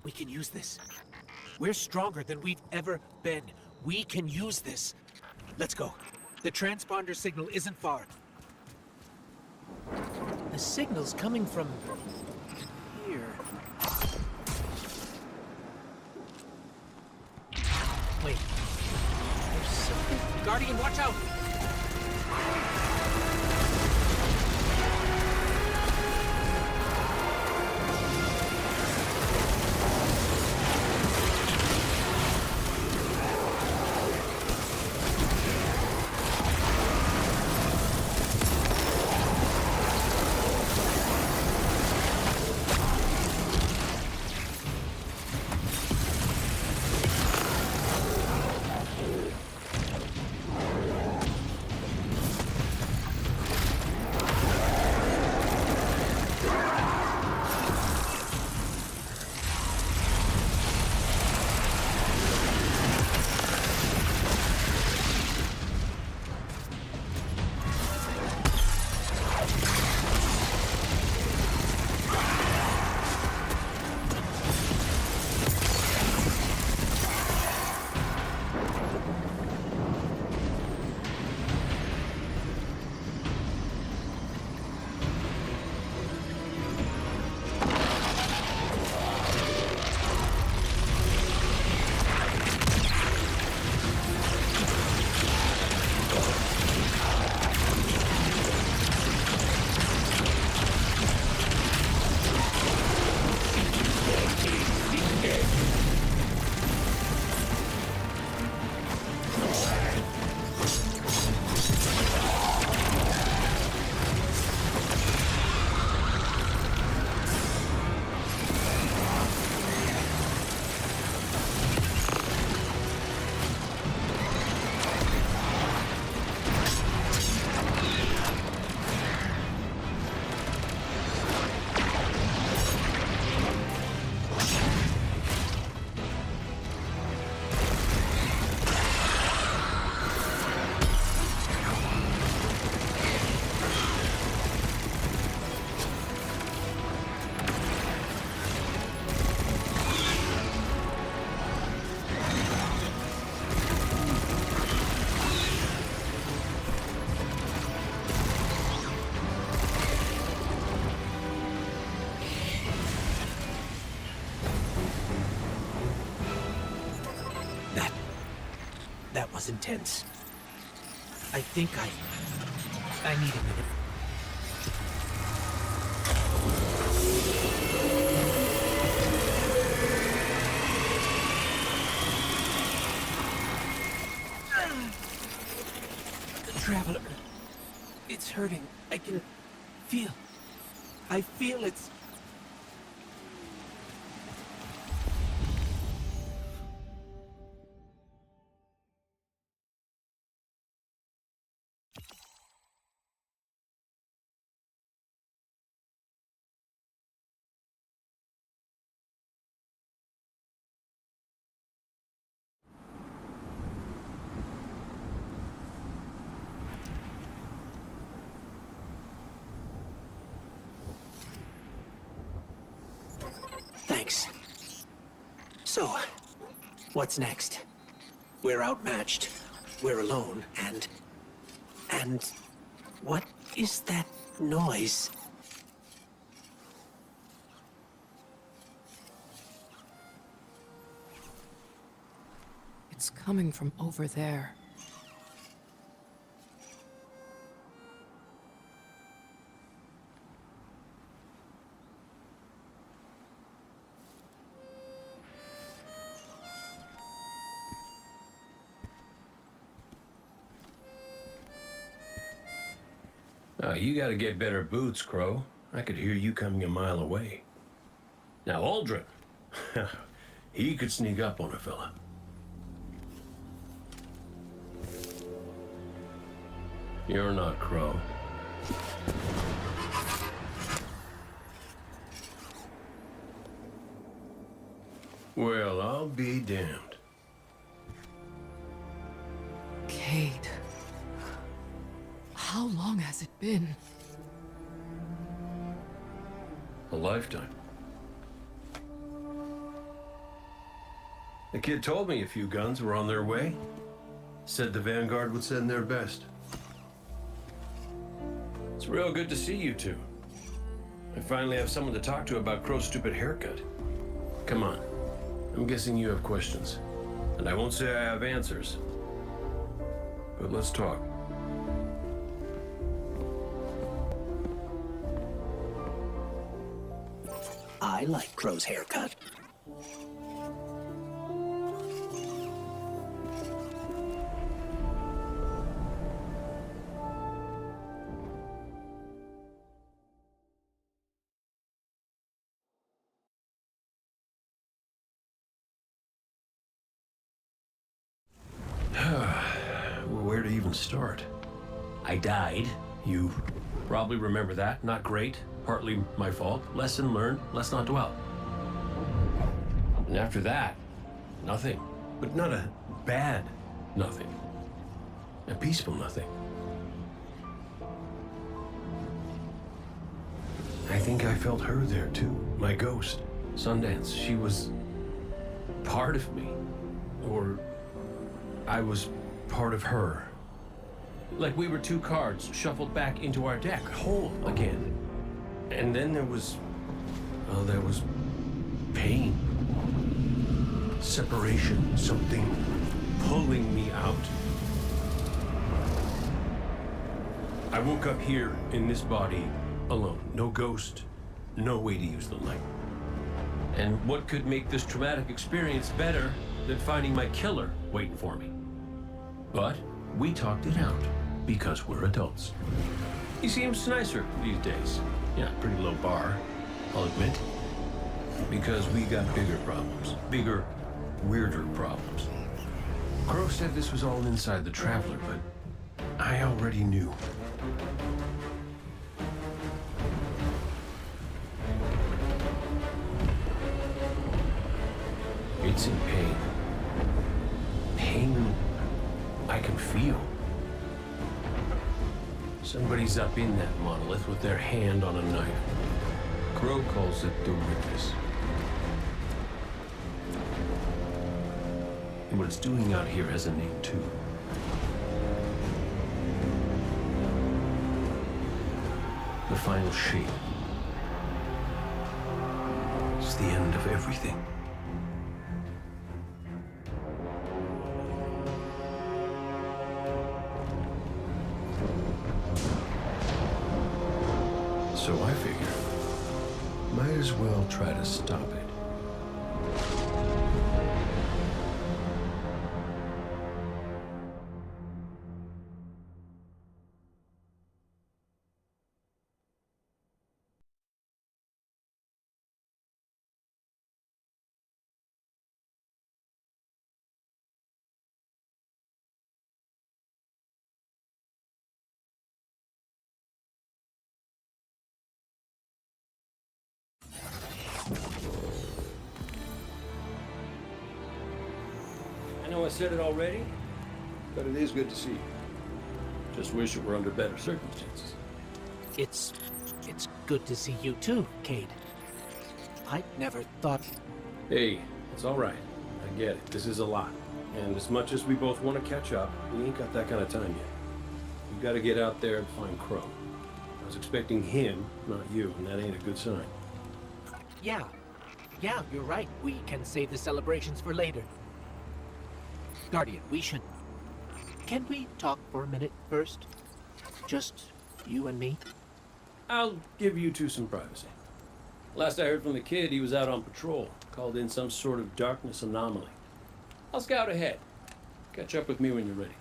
We can use this. We're stronger than we've ever been. We can use this. Let's go. The transponder signal isn't far. The signal's coming from here. Wait. There's something. Guardian, watch out! That was intense. I think I need a minute. The Traveler. It's hurting. I can feel. I feel it's... Thanks. So, what's next? We're outmatched. We're alone, and what is that noise? It's coming from over there. You gotta get better boots, Crow. I could hear you coming a mile away. Now, Aldrin. He could sneak up on a fella. You're not Crow. Well, I'll be damned. Cade. How long has it been? A lifetime. The kid told me a few guns were on their way. Said the Vanguard would send their best. It's real good to see you two. I finally have someone to talk to about Crow's stupid haircut. Come on. I'm guessing you have questions. And I won't say I have answers. But let's talk. I like Crow's haircut. Well, where to even start? I died. You probably remember that. Not great. Partly my fault. Lesson learned. Let's not dwell. And after that, nothing. But not a bad nothing. A peaceful nothing. I think I felt her there too. My ghost. Sundance. She was part of me. Or I was part of her. Like we were two cards shuffled back into our deck, whole again. And then there was pain. Separation, something pulling me out. I woke up here in this body alone. No ghost, no way to use the light. And what could make this traumatic experience better than finding my killer waiting for me? But we talked it out because we're adults. He seems nicer these days. Yeah, pretty low bar, I'll admit. Because we got bigger problems. Bigger, weirder problems. Crow said this was all inside the Traveler, but I already knew. It's in pain. Pain I can feel. Somebody's up in that monolith with their hand on a knife. Crow calls it the witness. And what it's doing out here has a name too. The final shape. It's the end of everything. So I figure, might as well try to stop it. I know I said it already, but it is good to see you. Just wish it were under better circumstances. It's good to see you too, Cade. I never thought... Hey, it's all right. I get it. This is a lot. And as much as we both want to catch up, we ain't got that kind of time yet. We've got to get out there and find Crow. I was expecting him, not you, and that ain't a good sign. Yeah, you're right. We can save the celebrations for later. Guardian, we should... Can we talk for a minute first? Just you and me? I'll give you two some privacy. Last I heard from the kid, he was out on patrol, called in some sort of darkness anomaly. I'll scout ahead. Catch up with me when you're ready.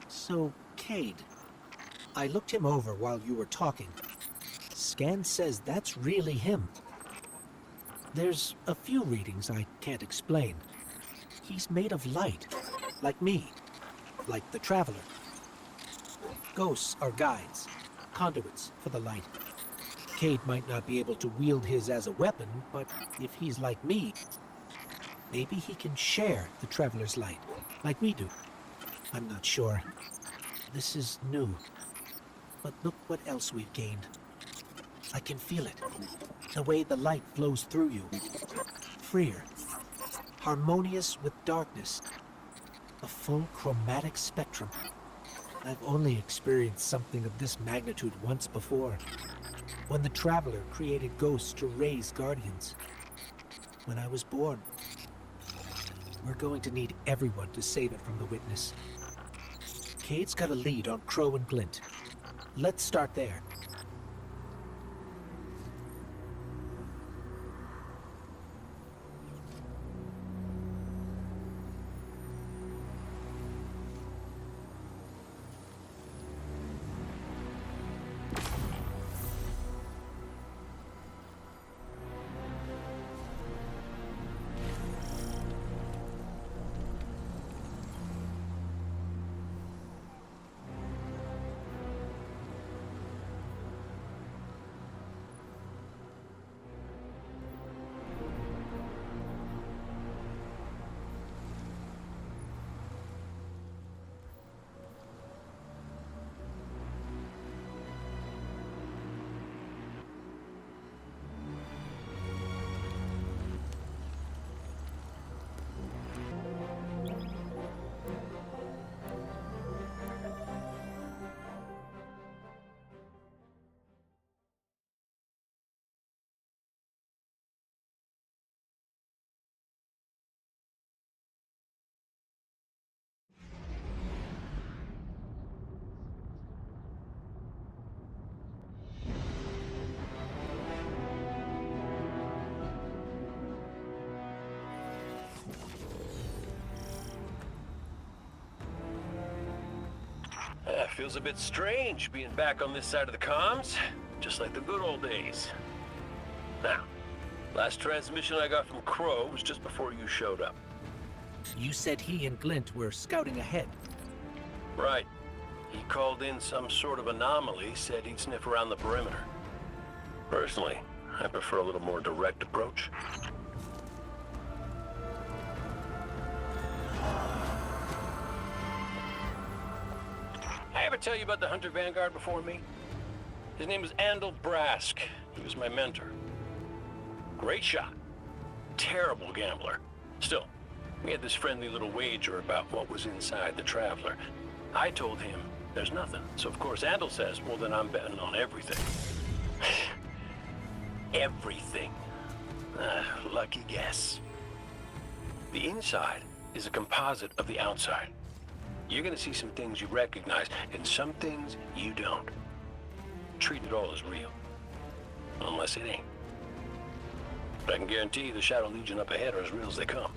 So, Cade, I looked him over while you were talking. Scan says that's really him. There's a few readings I can't explain. He's made of light, like me, like the Traveler. Ghosts are guides, conduits for the light. Cade might not be able to wield his as a weapon, but if he's like me, Maybe he can share the Traveler's light, like we do. I'm not sure. This is new. But look what else we've gained. I can feel it. The way the light flows through you. Freer. Harmonious with darkness. A full chromatic spectrum. I've only experienced something of this magnitude once before. When the Traveler created ghosts to raise guardians. When I was born. We're going to need everyone to save it from the Witness. Cade's got a lead on Crow and Glint. Let's start there. Feels a bit strange being back on this side of the comms, just like the good old days. Now, last transmission I got from Crow was just before you showed up. You said he and Glint were scouting ahead. Right. He called in some sort of anomaly, said he'd sniff around the perimeter. Personally, I prefer a little more direct approach. I ever tell you about the Hunter Vanguard before me? His name was Andal Brask. He was my mentor. Great shot. Terrible gambler. Still, we had this friendly little wager about what was inside the Traveler. I told him there's nothing. So of course Andal says, well then I'm betting on everything. Everything. Lucky guess. The inside is a composite of the outside. You're gonna see some things you recognize, and some things you don't. Treat it all as real. Unless it ain't. But I can guarantee you the Shadow Legion up ahead are as real as they come.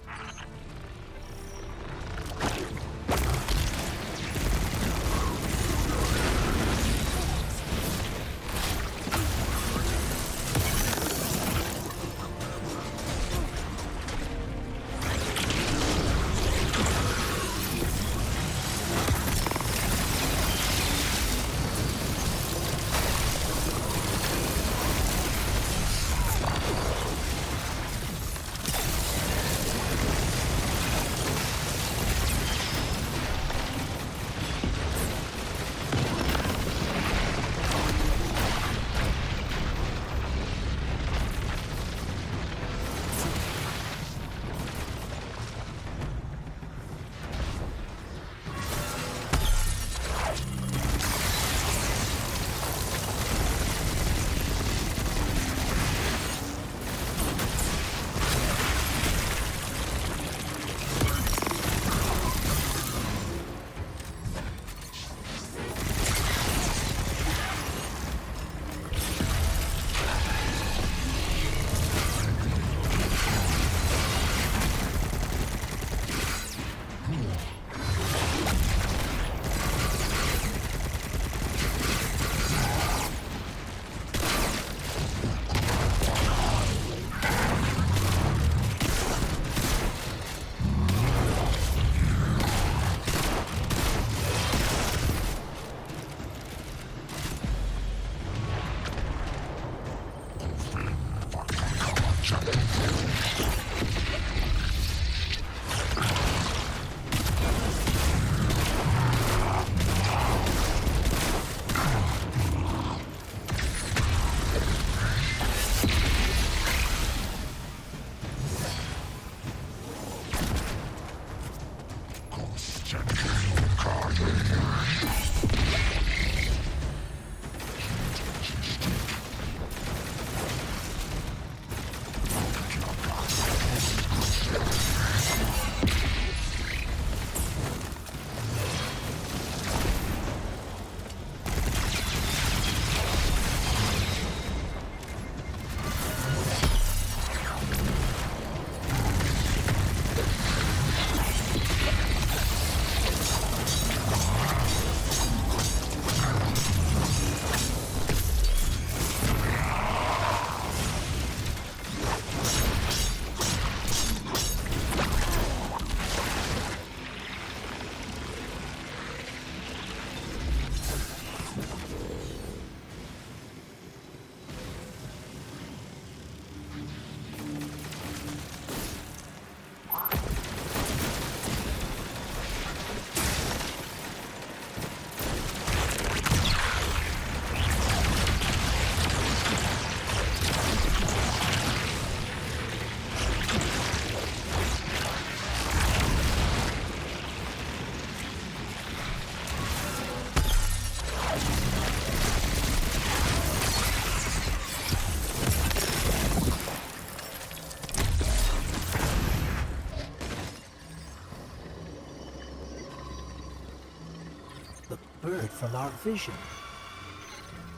bird from our vision.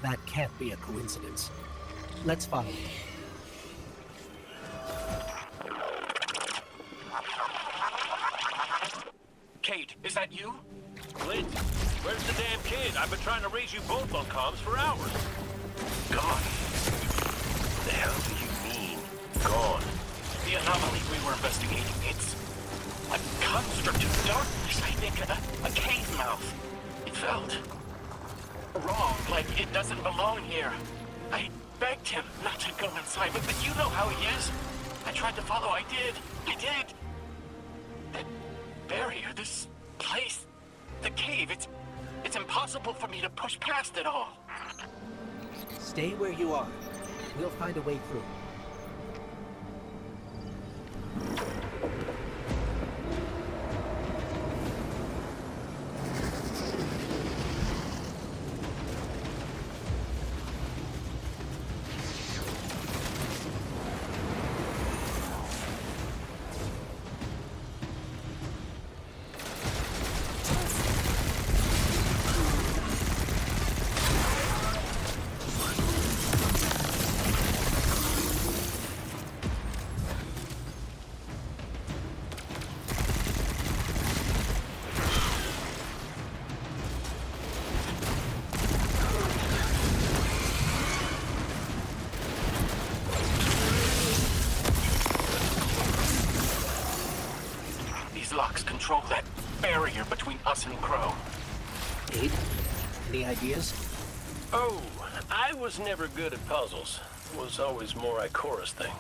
That can't be a coincidence. Let's follow it. Kate, is that you? Clint, where's the damn kid? I've been trying to raise you both on comms for hours. Gone. The hell do you mean, gone? The anomaly we were investigating, it's a construct of darkness, I think. A cave mouth. It felt wrong, like it doesn't belong here. I begged him not to go inside, but you know how he is. I tried to follow, I did. That barrier, this place, the cave, it's impossible for me to push past it all. Stay where you are. We'll find a way through. These locks control that barrier between us and Crow. Abe, any ideas? Oh, I was never good at puzzles. Was always more Ikora's thing.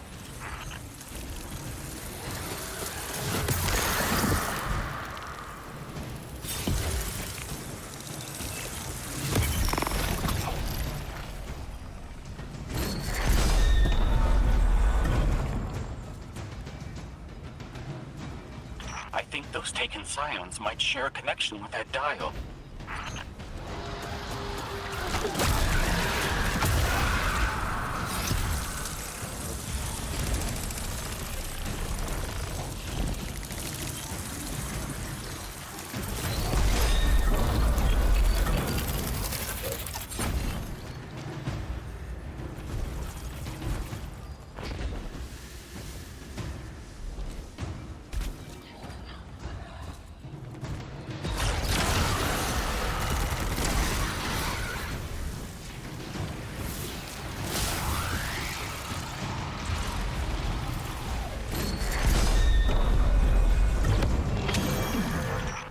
I think those taken scions might share a connection with that dial.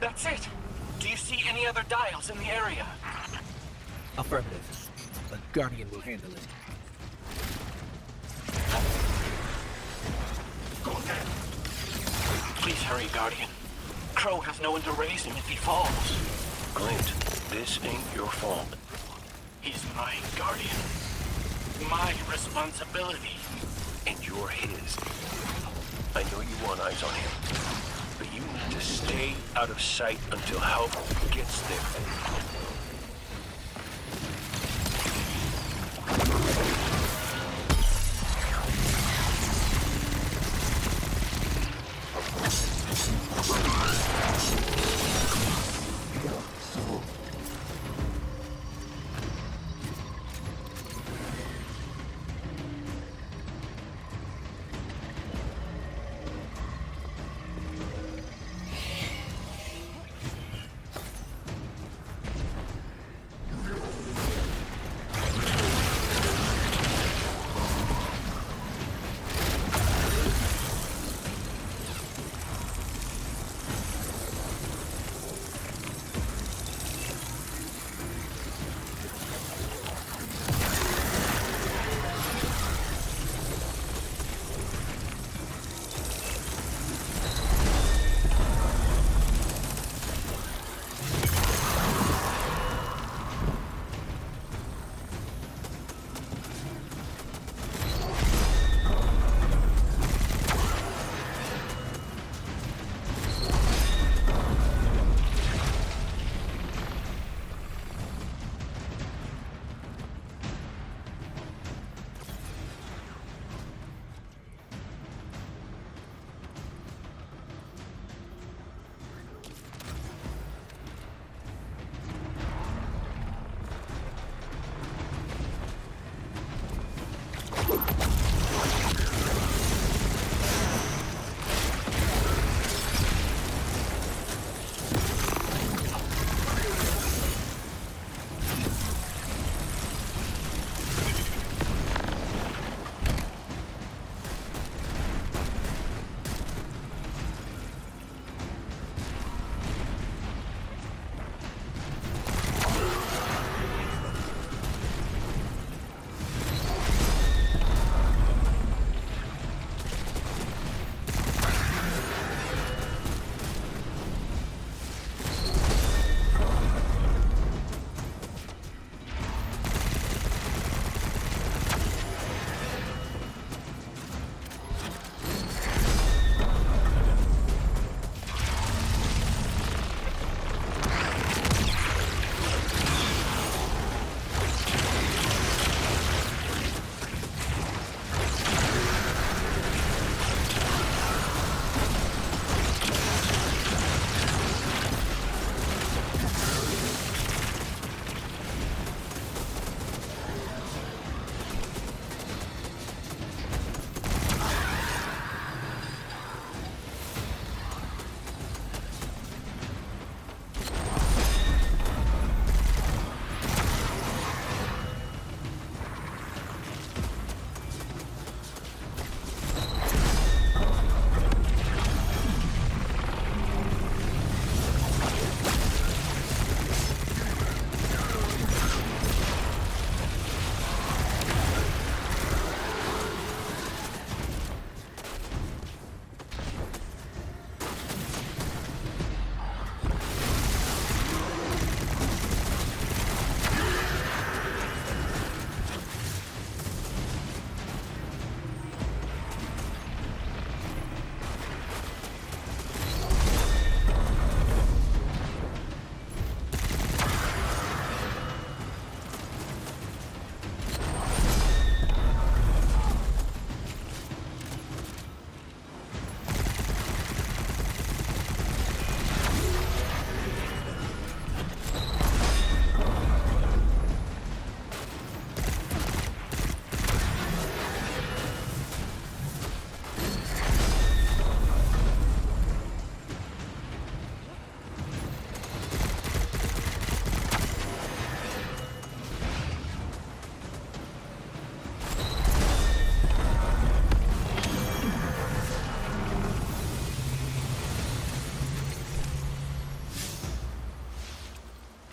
That's it. Do you see any other dials in the area? Affirmative. But Guardian will handle it. Please hurry, Guardian. Crow has no one to raise him if he falls. Clint, this ain't your fault. He's my Guardian. My responsibility. And you're his. I know you want eyes on him, but you need to stay out of sight until help gets there.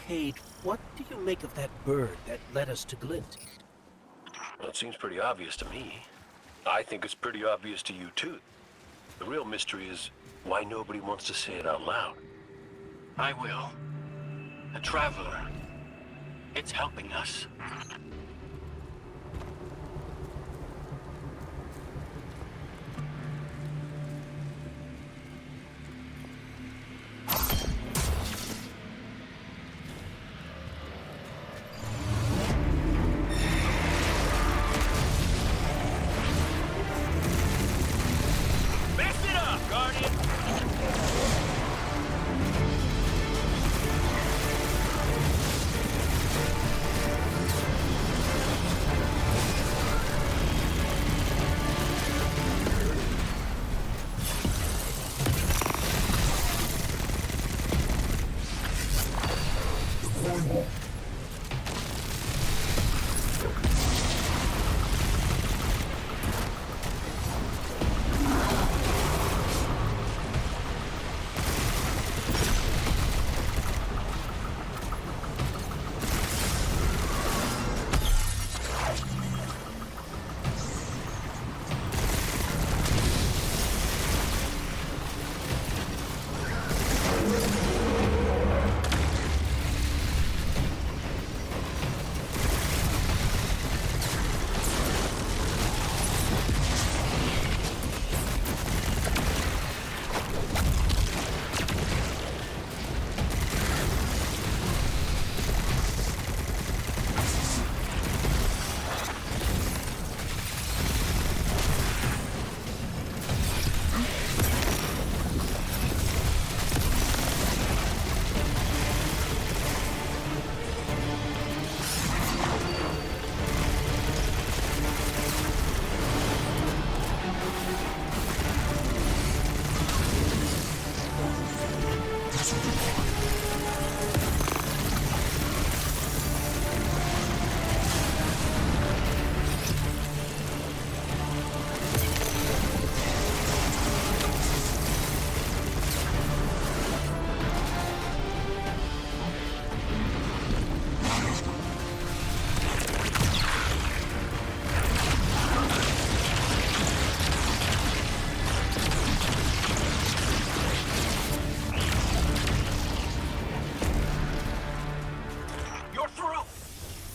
Cade, what do you make of that bird that led us to Glint? Well, it seems pretty obvious to me. I think it's pretty obvious to you, too. The real mystery is why nobody wants to say it out loud. I will. A traveler. It's helping us. Mess it up, Guardian! You're through!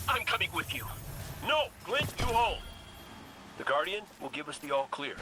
I'm coming with you. No, Glint, you hold. The Guardian will give us the all clear.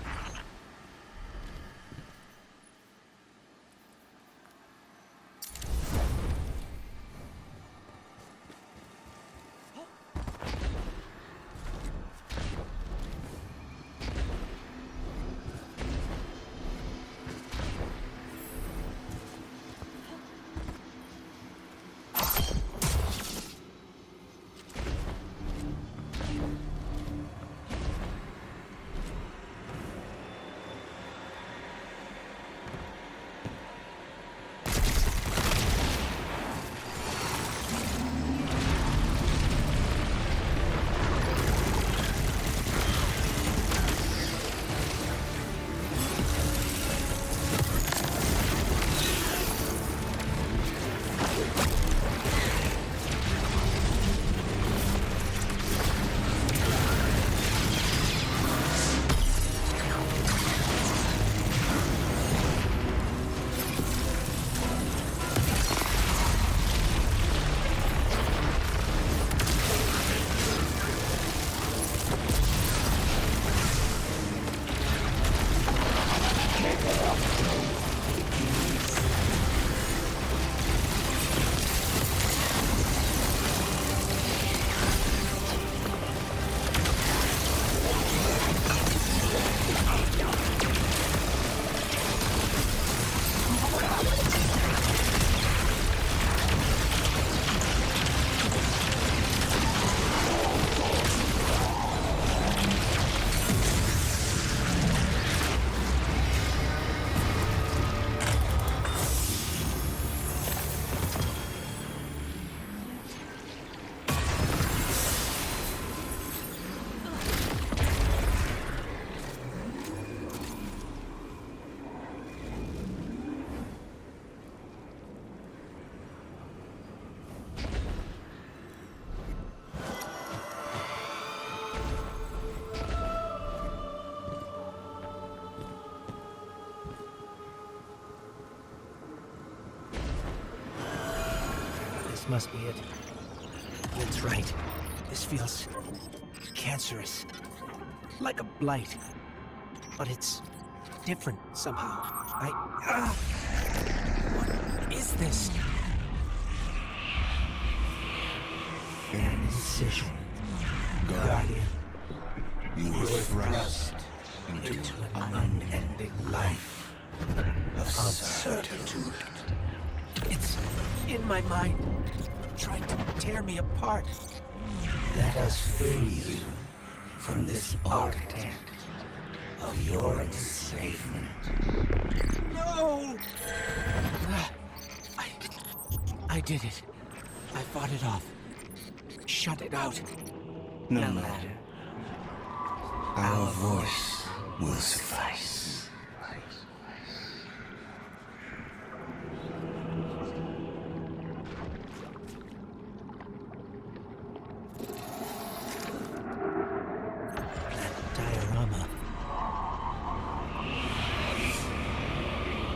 This must be it. That's right. This feels cancerous. Like a blight. But it's different somehow. What is this? An incision. Guardian. You were thrust into an unending life of certitude. It's in my mind, trying to tear me apart. Let us free you from this architect of your enslavement. No! I did it. I fought it off. Shut it out. No matter. Our voice will suffice. That diorama.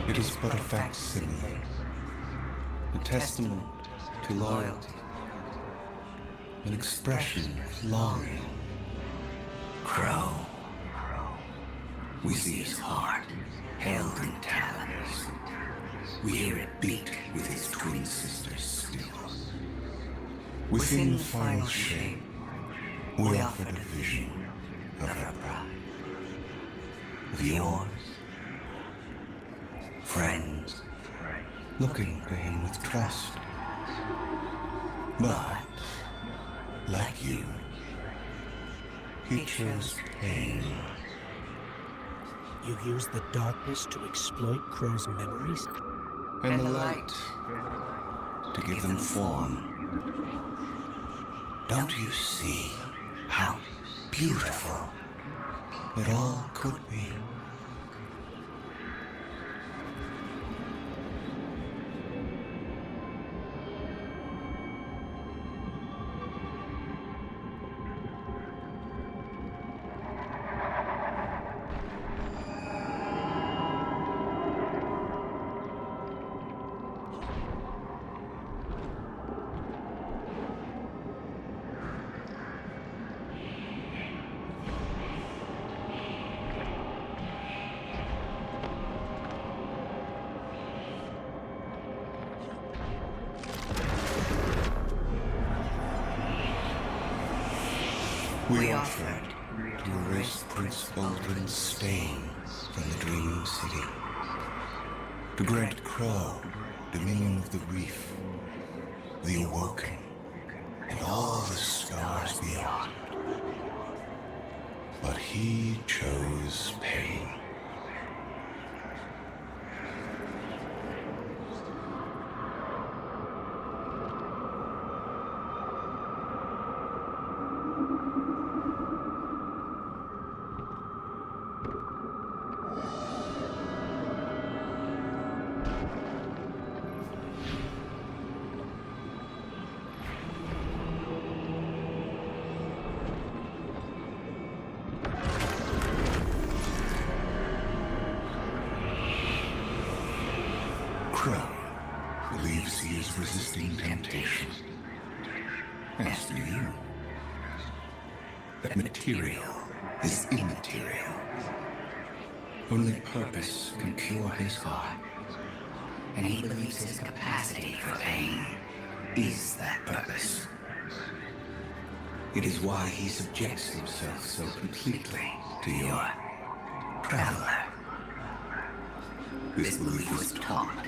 It is but a facsimile, a testament to loyalty, an expression of longing. Crow. We see his heart held in talons. We hear it beat with his twin sisters still. Within the final shape, we offered a vision of our bride. Of yours. Friends, looking to him with trust. But, like you, he chose pain. You use the darkness to exploit Crow's memories? And the light to give them form. Don't you see how beautiful it all could be? We offered to erase Prince Baldwin's stain from the dreaming city, to grant Crow dominion of the reef, the awoken, and all the stars beyond. But he chose pain. Crow believes he is resisting temptation. As do you. That material is immaterial. Only purpose can cure his heart. And he believes his capacity for pain is that purpose. It is why he subjects himself so completely to your traveler. This belief was taught,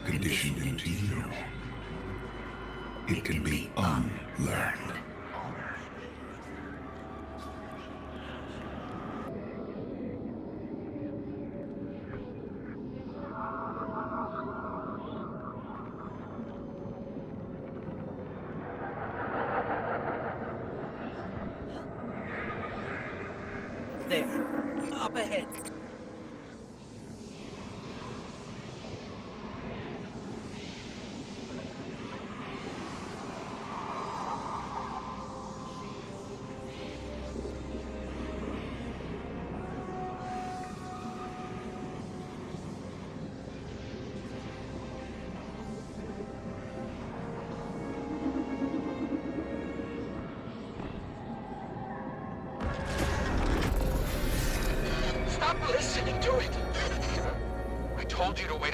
conditioned into you. It can be unlearned. There. Up ahead.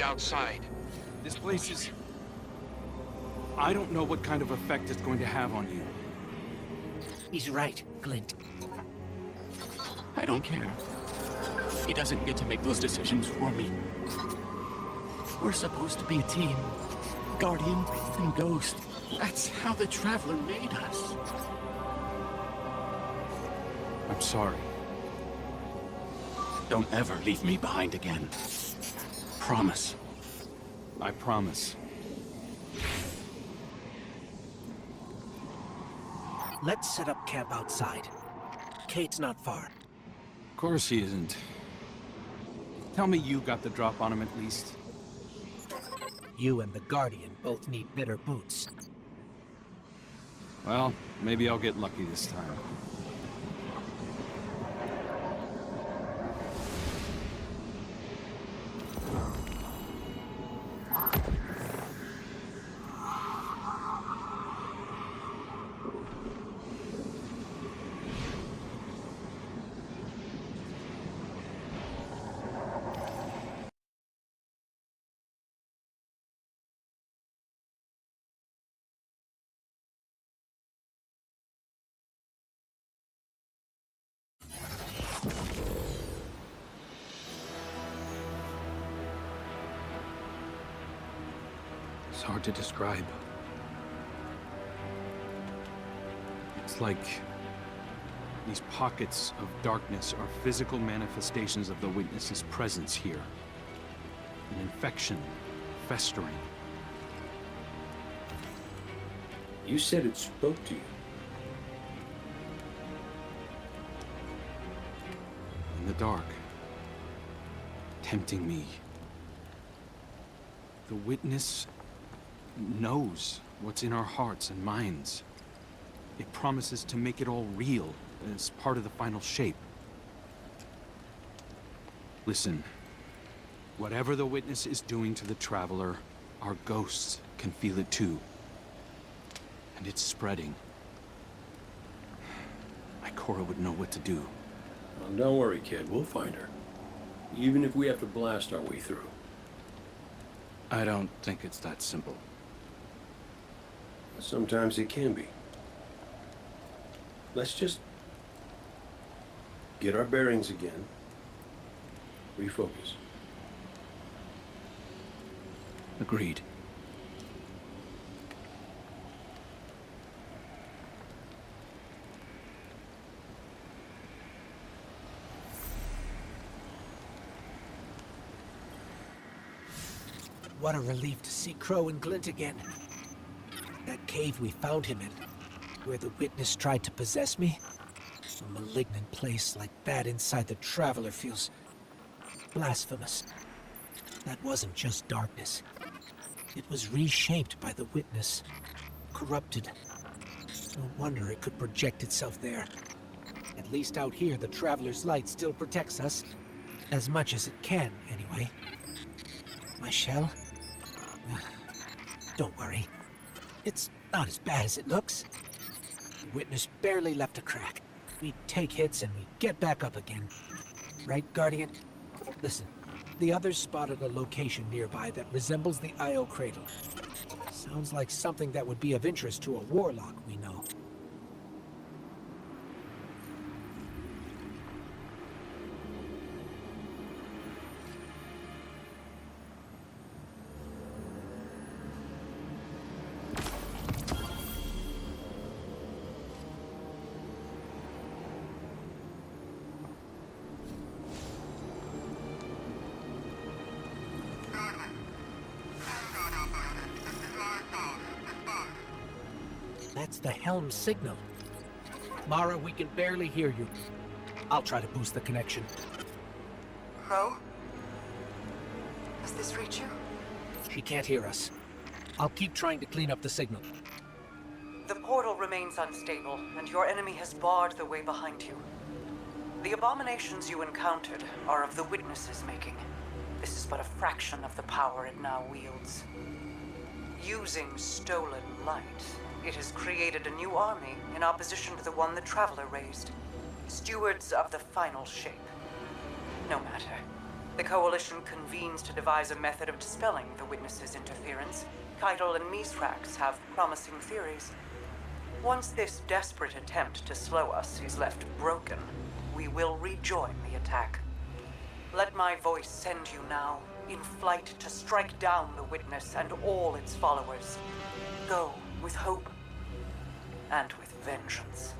outside. This place is... I don't know what kind of effect it's going to have on you. He's right, Glint. I don't care. He doesn't get to make those decisions for me. We're supposed to be a team. Guardian and Ghost. That's how the Traveler made us. I'm sorry. Don't ever leave me behind again. Promise. I promise. Let's set up camp outside. Kate's not far. Of course he isn't. Tell me you got the drop on him at least. You and the Guardian both need better boots. Well, maybe I'll get lucky this time. It's hard to describe. It's like these pockets of darkness are physical manifestations of the Witness's presence here. An infection, festering. You said it spoke to you. In the dark, tempting me. The Witness knows what's in our hearts and minds. It promises to make it all real as part of the final shape. Listen, whatever the Witness is doing to the Traveler, our ghosts can feel it too. And it's spreading. Ikora would know what to do. Well, don't worry, kid. We'll find her. Even if we have to blast our way through. I don't think it's that simple. Sometimes it can be. Let's just get our bearings again. Refocus. Agreed. What a relief to see Crow and Glint again. That cave we found him in, where the Witness tried to possess me. A malignant place like that inside the Traveler feels blasphemous. That wasn't just darkness. It was reshaped by the Witness. Corrupted. No wonder it could project itself there. At least out here, the Traveler's light still protects us. As much as it can, anyway. My shell? Don't worry. It's not as bad as it looks. The Witness barely left a crack. We take hits and we get back up again. Right, Guardian? Listen, the others spotted a location nearby that resembles the Io Cradle. Sounds like something that would be of interest to a warlock we know. That's the helm signal. Mara, we can barely hear you. I'll try to boost the connection. Crow? Does this reach you? She can't hear us. I'll keep trying to clean up the signal. The portal remains unstable, and your enemy has barred the way behind you. The abominations you encountered are of the Witness's making. This is but a fraction of the power it now wields. Using stolen light, it has created a new army in opposition to the one the Traveler raised. Stewards of the final shape. No matter. The Coalition convenes to devise a method of dispelling the Witness's interference. Keitel and Mithrax have promising theories. Once this desperate attempt to slow us is left broken, we will rejoin the attack. Let my voice send you now, in flight to strike down the Witness and all its followers. Go with hope and with vengeance.